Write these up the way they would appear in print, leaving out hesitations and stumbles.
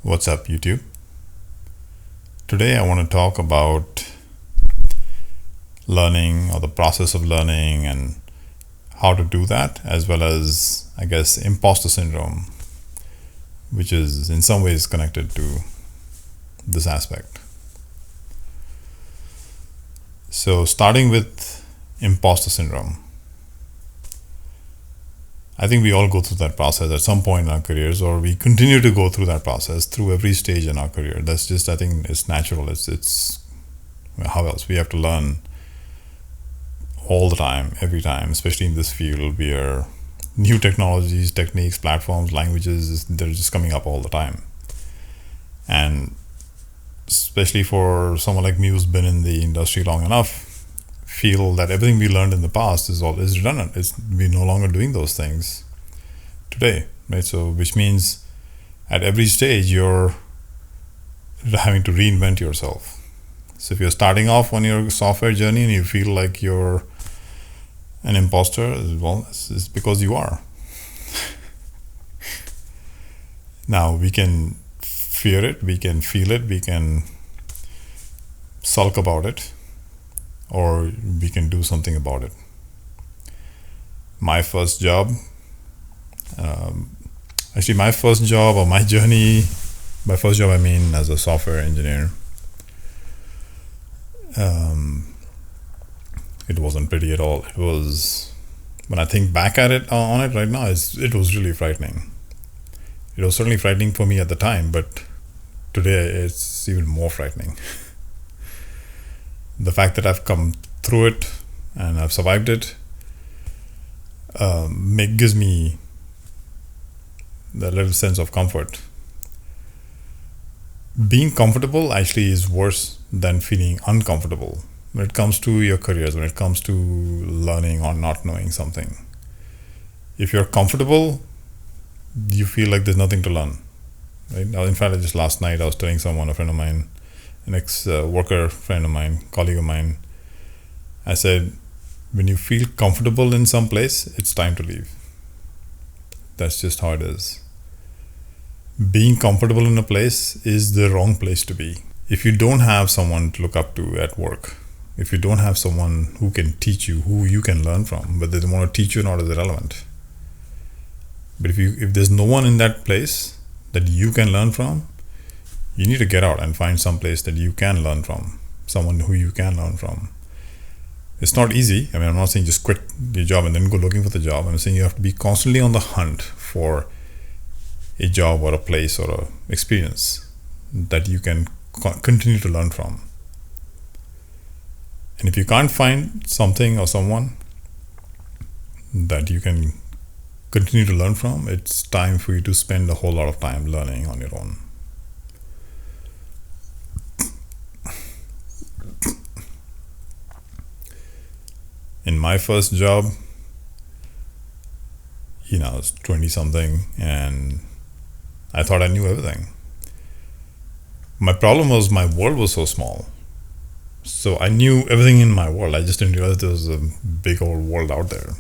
What's up, YouTube? Today I want to talk about learning or the process of learning and how to do that, as well as, I guess, imposter syndrome, which is in some ways connected to this aspect. So, starting with imposter syndrome, I think we all go through that process at some point in our careers, or we continue to go through that process through every stage in our career. That's just, I think, it's natural. It's how else? We have to learn all the time, every time, especially in this field where new technologies, techniques, platforms, languages, they're just coming up all the time. And especially for someone like me who's been in the industry long enough, feel that everything we learned in the past is redundant. We're no longer doing those things today, right? So, which means at every stage you're having to reinvent yourself. So, if you're starting off on your software journey and you feel like you're an imposter, well, it's because you are. Now, we can fear it, we can feel it, we can sulk about it, or we can do something about it. My first job, my first job or my journey, by first job I mean as a software engineer, it wasn't pretty at all. It was, when I think back at it on it right now, it was really frightening. It was certainly frightening for me at the time, but today it's even more frightening. The fact that I've come through it and I've survived it gives me the little sense of comfort. Being comfortable actually is worse than feeling uncomfortable when it comes to your careers, when it comes to learning or not knowing something. If you're comfortable, you feel like there's nothing to learn, right? Now, in fact, just last night I was telling someone, a friend of mine, an ex-worker friend of mine, colleague of mine, I said, when you feel comfortable in some place, it's time to leave. That's just how it is. Being comfortable in a place is the wrong place to be. If you don't have someone to look up to at work, if you don't have someone who can teach you, who you can learn from, whether they want to teach you or not is irrelevant. But if there's no one in that place that you can learn from, you need to get out and find some place that you can learn from, someone who you can learn from. It's not easy. I mean, I'm not saying just quit your job and then go looking for the job. I'm saying you have to be constantly on the hunt for a job or a place or a experience that you can continue to learn from. And if you can't find something or someone that you can continue to learn from, it's time for you to spend a whole lot of time learning on your own. In my first job, I was 20 something and I thought I knew everything. My problem was my world was so small. So I knew everything in my world. I just didn't realize there was a big old world out there.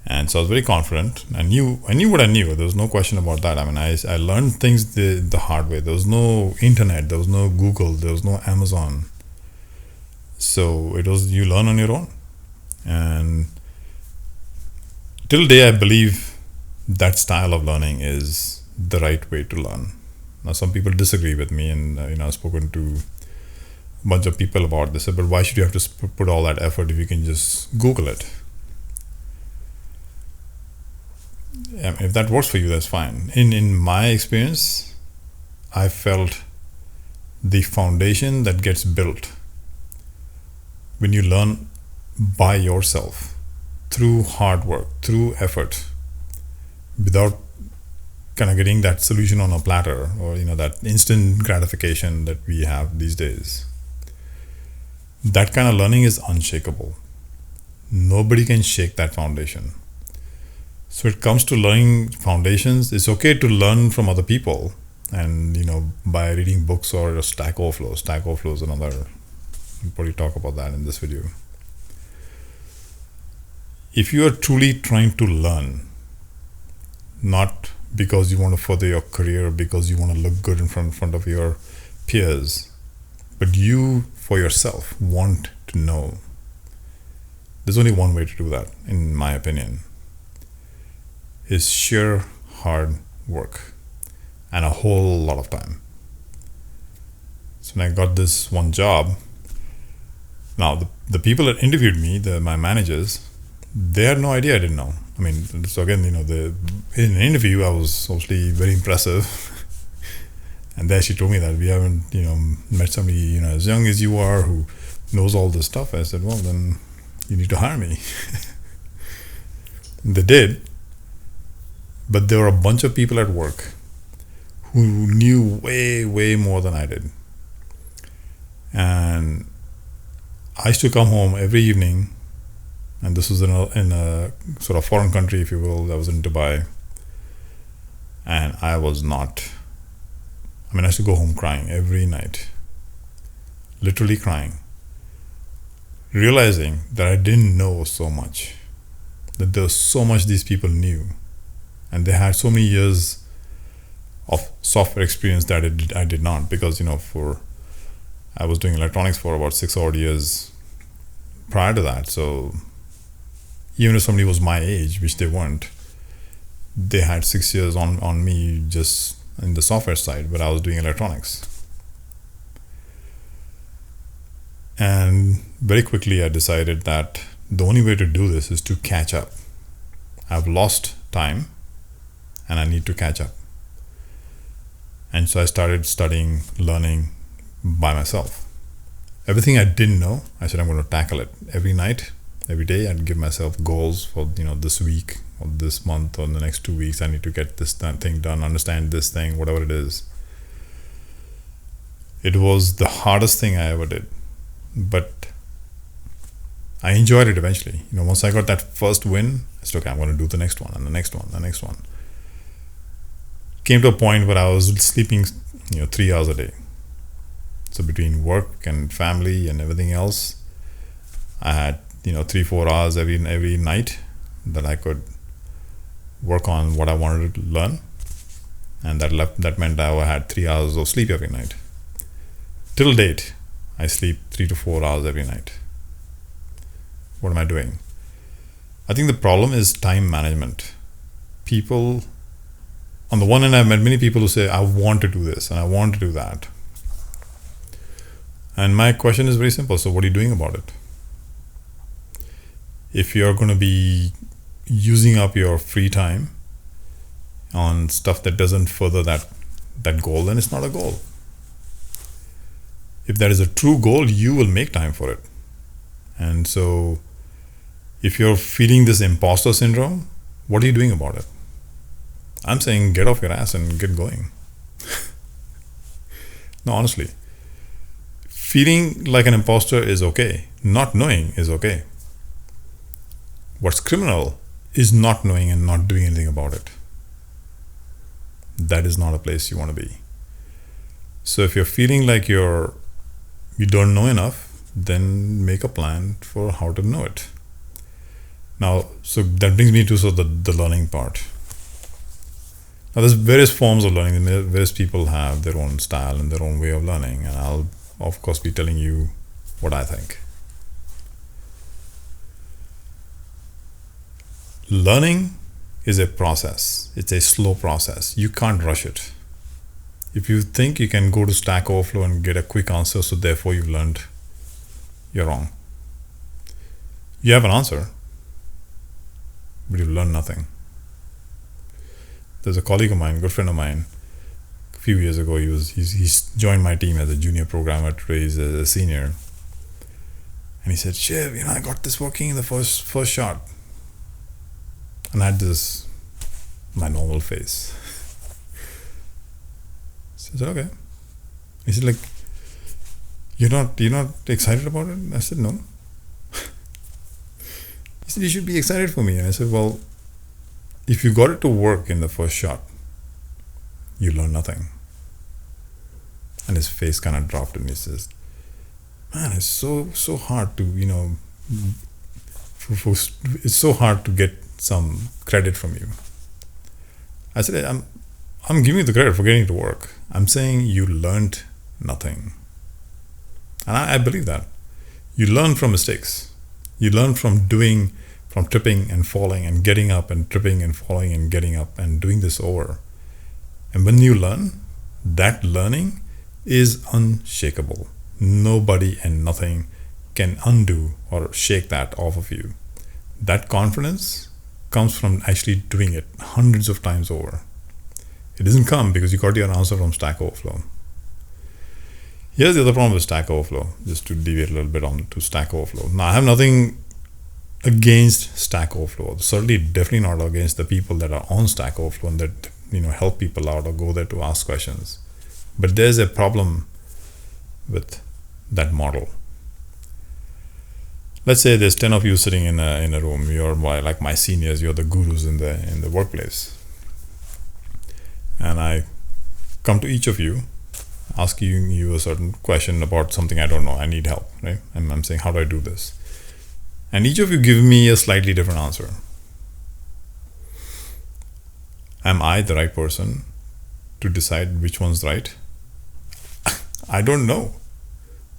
And so I was very confident. I knew what I knew. There was no question about that. I mean, I learned things the hard way. There was no internet. There was no Google. There was no Amazon. So it was, you learn on your own. And till day, I believe that style of learning is the right way to learn. Now, some people disagree with me, and I've spoken to a bunch of people about this. But why should you have to put all that effort if you can just Google it? If that works for you, that's fine. In my experience, I felt the foundation that gets built when you learn by yourself, through hard work, through effort, without kind of getting that solution on a platter, or that instant gratification that we have these days. That kind of learning is unshakable. Nobody can shake that foundation. So it comes to learning foundations. It's okay to learn from other people, and by reading books or Stack Overflow. Stack Overflow is another. We'll probably talk about that in this video. If you are truly trying to learn, not because you want to further your career, because you want to look good in front of your peers, but you for yourself want to know. There's only one way to do that, in my opinion, is sheer hard work and a whole lot of time. So when I got this one job, now the people that interviewed me, my managers, they had no idea I didn't know. I mean, so again, in an interview, I was obviously very impressive. And there she told me that we haven't, met somebody, as young as you are who knows all this stuff. I said, well, then you need to hire me. They did. But there were a bunch of people at work who knew way, way more than I did. And I used to come home every evening, and this was in a sort of foreign country, if you will. I was in Dubai. And I used to go home crying every night. Literally crying. Realizing that I didn't know so much. That there was so much these people knew. And they had so many years of software experience that I did not. Because, I was doing electronics for about 6 odd years prior to that. So even if somebody was my age, which they weren't, they had 6 years on me just in the software side, but I was doing electronics. And very quickly I decided that the only way to do this is to catch up. I've lost time and I need to catch up. And so I started studying, learning by myself. Everything I didn't know, I said I'm going to tackle it. Every night, every day, I'd give myself goals for this week or this month or the next 2 weeks. I need to get this thing done, understand this thing, whatever it is. It was the hardest thing I ever did, but I enjoyed it eventually. Once I got that first win, I said, okay, I'm going to do the next one and the next one, the next one. Came to a point where I was sleeping, 3 hours a day. So between work and family and everything else, I had 3-4 hours every night that I could work on what I wanted to learn, and that meant I had 3 hours of sleep every night. Till date, I sleep 3 to 4 hours every night. What am I doing? I think the problem is time management. People, on the one hand, I've met many people who say, I want to do this and I want to do that. And my question is very simple. So what are you doing about it? If you're going to be using up your free time on stuff that doesn't further that goal, then it's not a goal. If that is a true goal, you will make time for it. And so if you're feeling this imposter syndrome, what are you doing about it? I'm saying get off your ass and get going. No, honestly. Feeling like an imposter is okay. Not knowing is okay. What's criminal is not knowing and not doing anything about it. That is not a place you want to be. So if you're feeling like you don't know enough, then make a plan for how to know it. Now, so that brings me to the learning part. Now, there's various forms of learning. Various people have their own style and their own way of learning, and I'll of course be telling you what I think. Learning is a process. It's a slow process. You can't rush it. If you think you can go to Stack Overflow and get a quick answer, so therefore you've learned, you're wrong. You have an answer, but you've learned nothing. There's a colleague of mine, good friend of mine, a few years ago, he's joined my team as a junior programmer. Today he's a senior. And he said, Shiv, I got this working in the first shot. And I had my normal face. So I said, okay. He said, you're not excited about it? I said, no. He said, you should be excited for me. And I said, well, if you got it to work in the first shot, you learn nothing. And his face kind of dropped and he says, man, it's so hard to, it's so hard to get some credit from you. I said, I'm giving you the credit for getting to work. I'm saying you learned nothing. And I believe that. You learn from mistakes. You learn from tripping and falling and getting up and tripping and falling and getting up and doing this over. And when you learn, that learning is unshakable. Nobody and nothing can undo or shake that off of you. That confidence comes from actually doing it hundreds of times over. It doesn't come because you got your answer from Stack Overflow. Here's the other problem with Stack Overflow, just to deviate a little bit on to Stack Overflow. Now, I have nothing against Stack Overflow. Certainly, definitely not against the people that are on Stack Overflow and that help people out or go there to ask questions. But there's a problem with that model. Let's say there's 10 of you sitting in a room. You're like my seniors. You're the gurus in the workplace. And I come to each of you, asking you a certain question about something I don't know. I need help, right? And I'm saying, how do I do this? And each of you give me a slightly different answer. Am I the right person to decide which one's right? I don't know.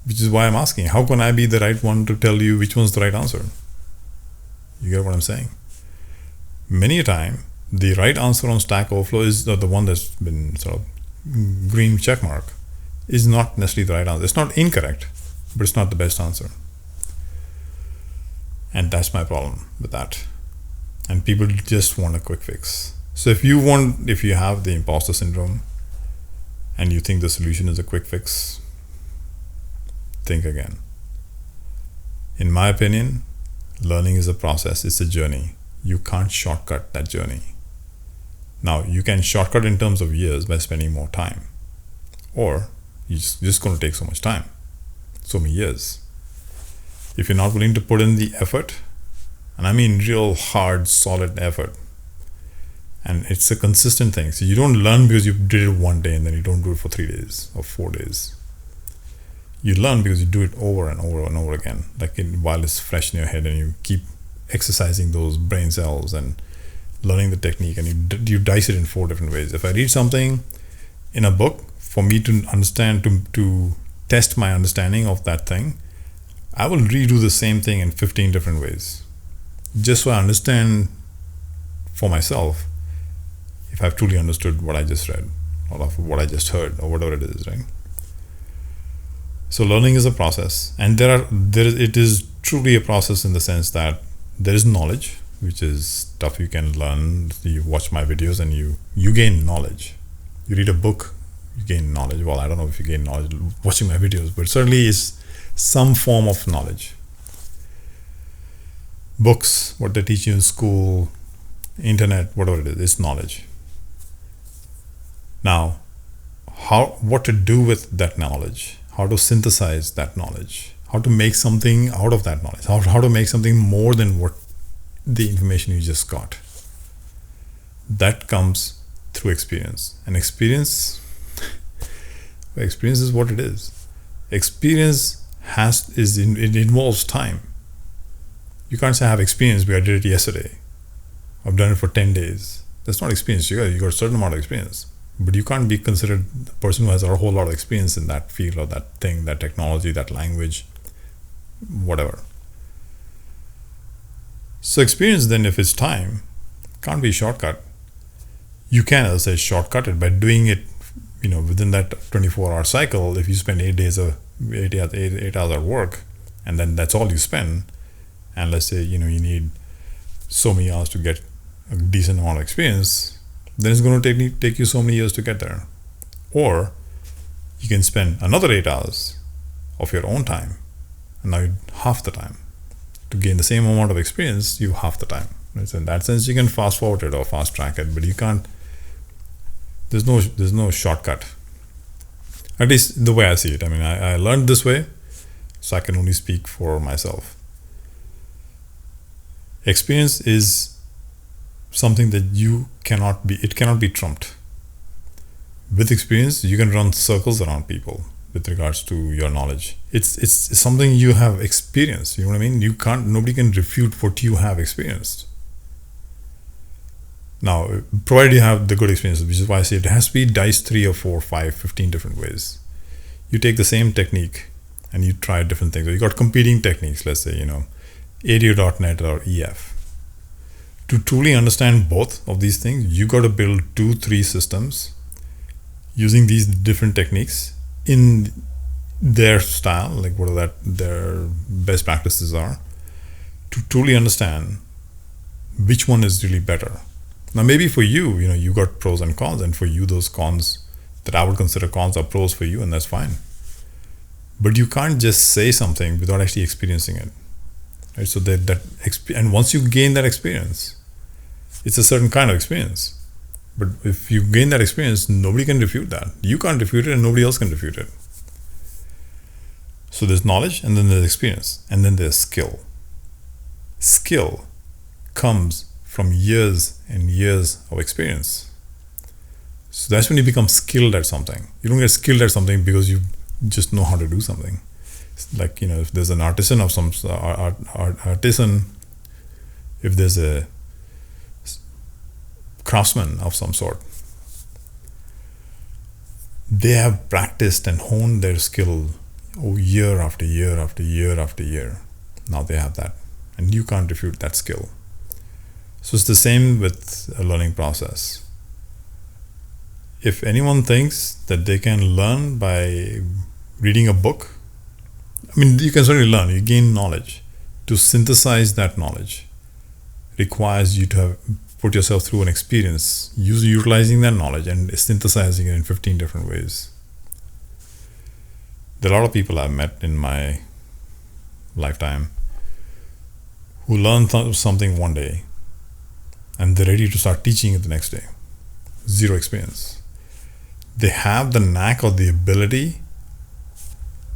Which is why I'm asking, how can I be the right one to tell you which one's the right answer? You get what I'm saying? Many a time, the right answer on Stack Overflow is the one that's been sort of green check mark, is not necessarily the right answer. It's not incorrect, but it's not the best answer. And that's my problem with that. And people just want a quick fix. So if you have the imposter syndrome and you think the solution is a quick fix, think again. In my opinion, learning is a process, it's a journey. You can't shortcut that journey. Now, you can shortcut in terms of years by spending more time. Or it's just going to take so much time, so many years. If you're not willing to put in the effort, and I mean real hard, solid effort, and it's a consistent thing. So you don't learn because you did it one day and then you don't do it for 3 days or 4 days. You learn because you do it over and over and over again, while it's fresh in your head, and you keep exercising those brain cells and learning the technique, and you dice it in 4 different ways. If I read something in a book, for me to understand, to test my understanding of that thing, I will redo the same thing in 15 different ways, just so I understand for myself if I've truly understood what I just read or what I just heard or whatever it is, right? So learning is a process, and it is truly a process in the sense that there is knowledge, which is stuff you can learn. You watch my videos and you gain knowledge. You read a book, you gain knowledge. Well, I don't know if you gain knowledge watching my videos, but certainly is some form of knowledge. Books, what they teach you in school, internet, whatever it is, it's knowledge. Now, what to do with that knowledge, how to synthesize that knowledge, how to make something out of that knowledge, how to make something more than what the information you just got. That comes through experience. And experience is what it is. Experience it involves time. You can't say I have experience because I did it yesterday. I've done it for 10 days. That's not experience. You got a certain amount of experience. But you can't be considered the person who has a whole lot of experience in that field or that thing, that technology, that language, whatever. So experience then, if it's time, can't be a shortcut. You can, as I say, shortcut it by doing it, within that 24-hour cycle. If you spend 8 hours at work, and then that's all you spend, and let's say, you need so many hours to get a decent amount of experience, then it's going to take you so many years to get there. Or you can spend another 8 hours of your own time, and now you half the time. To gain the same amount of experience, you half the time. Right? So in that sense, you can fast forward it or fast track it, but you can't. There's no shortcut. At least the way I see it. I mean, I learned this way, so I can only speak for myself. Experience is something that it cannot be trumped. With experience, you can run circles around people with regards to your knowledge. It's something you have experienced. You know what I mean? Nobody can refute what you have experienced. Now, provided you have the good experiences, which is why I say it has to be diced 3 or 4, 5, 15 different ways. You take the same technique and you try different things. So you got competing techniques, let's say, ADO.NET or EF. To truly understand both of these things, you got to build 2-3 systems using these different techniques in their style, like what their best practices are, to truly understand which one is really better. Now, maybe for you, you got pros and cons, and for you, those cons that I would consider cons are pros for you, and that's fine. But you can't just say something without actually experiencing it, right? So and once you gain that experience, it's a certain kind of experience. But if you gain that experience, nobody can refute that. You can't refute it, and nobody else can refute it. So there's knowledge, and then there's experience, and then there's skill. Skill comes from years and years of experience. So that's when you become skilled at something. You don't get skilled at something because you just know how to do something. It's like, if there's an artisan of some artisan, if there's a craftsman of some sort, they have practiced and honed their skill year after year after year after year. Now they have that, and you can't refute that skill. So it's the same with a learning process. If anyone thinks that they can learn by reading a book, you can certainly learn, you gain knowledge. To synthesize that knowledge requires you to have put yourself through an experience, utilizing that knowledge and synthesizing it in 15 different ways. There are a lot of people I've met in my lifetime who learn something one day and they're ready to start teaching it the next day. Zero experience. They have the knack or the ability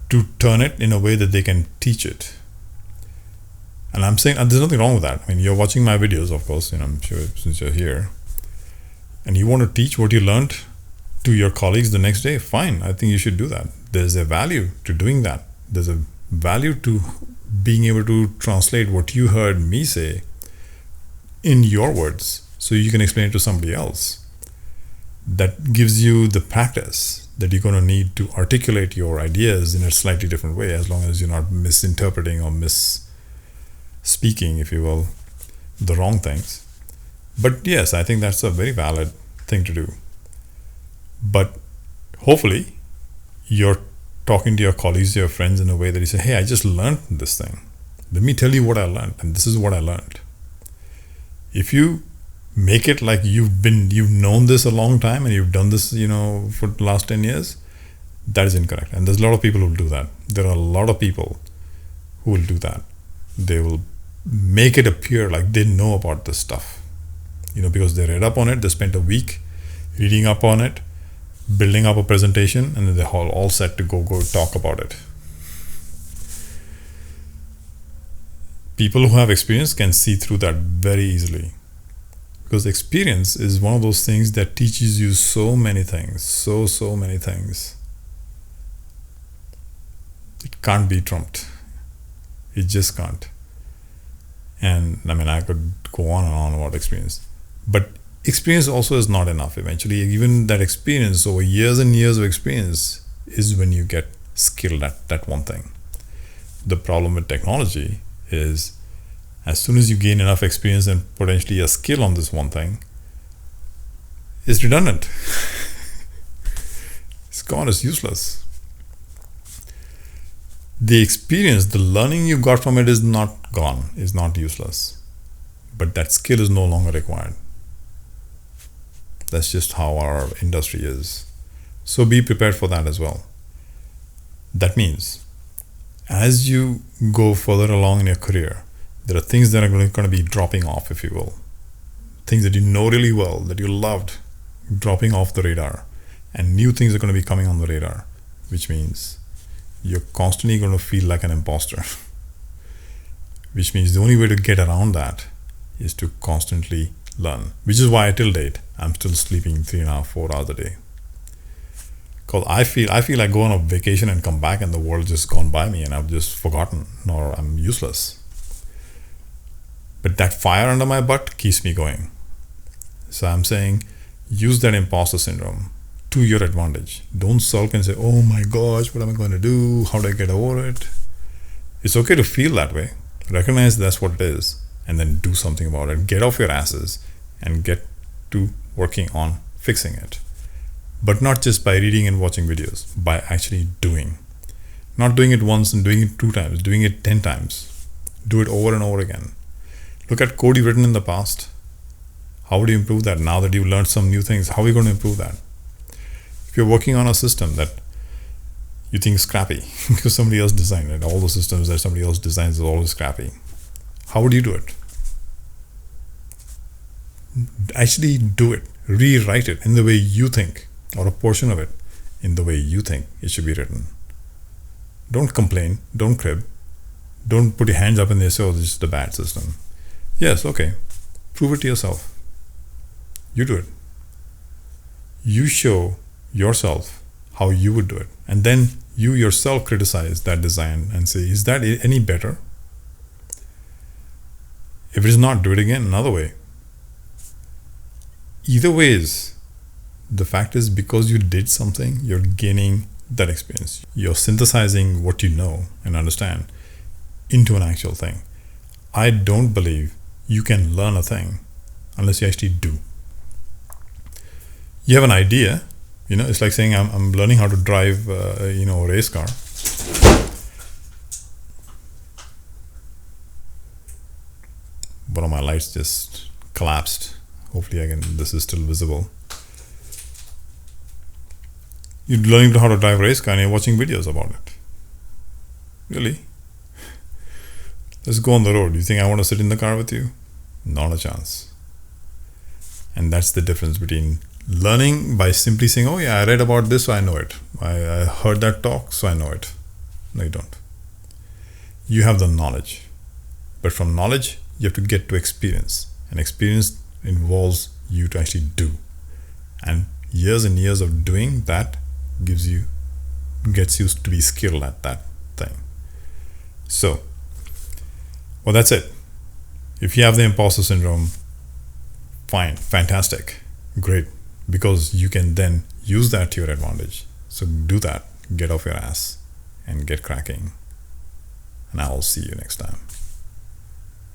to turn it in a way that they can teach it. And I'm saying, and there's nothing wrong with that. You're watching my videos, of course, I'm sure, since you're here, and you want to teach what you learned to your colleagues the next day, fine. I think you should do that. There's a value to doing that. There's a value to being able to translate what you heard me say in your words so you can explain it to somebody else. That gives you the practice that you're going to need to articulate your ideas in a slightly different way, as long as you're not misinterpreting or misspeaking, if you will, the wrong things. But yes, I think that's a very valid thing to do. But hopefully you're talking to your colleagues, your friends in a way that you say, hey, I just learned this thing. Let me tell you what I learned, and this is what I learned. If you make it like you've known this a long time and you've done this, for the last 10 years, that is incorrect. And there's a lot of people who will do that. There are a lot of people who will do that. They will make it appear like they know about this stuff, because they read up on it, they spent a week reading up on it, building up a presentation, and then they're all set to go talk about it. People who have experience can see through that very easily, because experience is one of those things that teaches you so many things, so many things. It can't be trumped. It just can't. And I could go on and on about experience, but experience also is not enough. Eventually, even that experience over years and years of experience is when you get skilled at that one thing. The problem with technology is, as soon as you gain enough experience and potentially a skill on this one thing, it's redundant. It's gone, it's useless. The experience, the learning you got from it is not gone, is not useless. But that skill is no longer required. That's just how our industry is. So be prepared for that as well. That means, as you go further along in your career, there are things that are going to be dropping off, if you will. Things that you know really well, that you loved, dropping off the radar. And new things are going to be coming on the radar, which means you're constantly going to feel like an imposter. Which means the only way to get around that is to constantly learn. Which is why till date, I'm still sleeping 3.5, 4 hours a day. Because I feel I go on a vacation and come back and the world just gone by me and I've just forgotten, or I'm useless. But that fire under my butt keeps me going. So I'm saying use that imposter syndrome to your advantage. Don't sulk and say, oh my gosh, what am I going to do? How do I get over it? It's okay to feel that way. Recognize that's what it is and then do something about it. Get off your asses and get to working on fixing it. But not just by reading and watching videos, by actually doing. Not doing it once and doing it 2 times, doing it 10 times. Do it over and over again. Look at code you've written in the past. How would you improve that now that you've learned some new things? How are you going to improve that? If you're working on a system that you think is scrappy because somebody else designed it, all the systems that somebody else designs is always scrappy. How would you do it? Actually do it. Rewrite it in the way you think, or a portion of it in the way you think it should be written. Don't complain. Don't crib. Don't put your hands up and they say, oh, this is the bad system. Yes, okay. Prove it to yourself. You do it. You show yourself how you would do it. And then you yourself criticize that design and say, is that any better? If it is not, do it again another way. Either ways, the fact is because you did something, you're gaining that experience. You're synthesizing what you know and understand into an actual thing. I don't believe you can learn a thing unless you actually do. You have an idea, it's like saying I'm learning how to drive, a race car. One of my lights just collapsed. Hopefully this is still visible. You're learning how to drive a race car and you're watching videos about it. Really? Let's go on the road. You think I want to sit in the car with you? Not a chance. And that's the difference between learning by simply saying, oh yeah, I read about this, so I know it. I heard that talk, so I know it. No, you don't. You have the knowledge. But from knowledge, you have to get to experience. And experience involves you to actually do. And years and years of doing that gets you to be skilled at that thing. So, well, that's it. If you have the imposter syndrome, fine, fantastic, great, because you can then use that to your advantage. So do that, get off your ass and get cracking. And I will see you next time.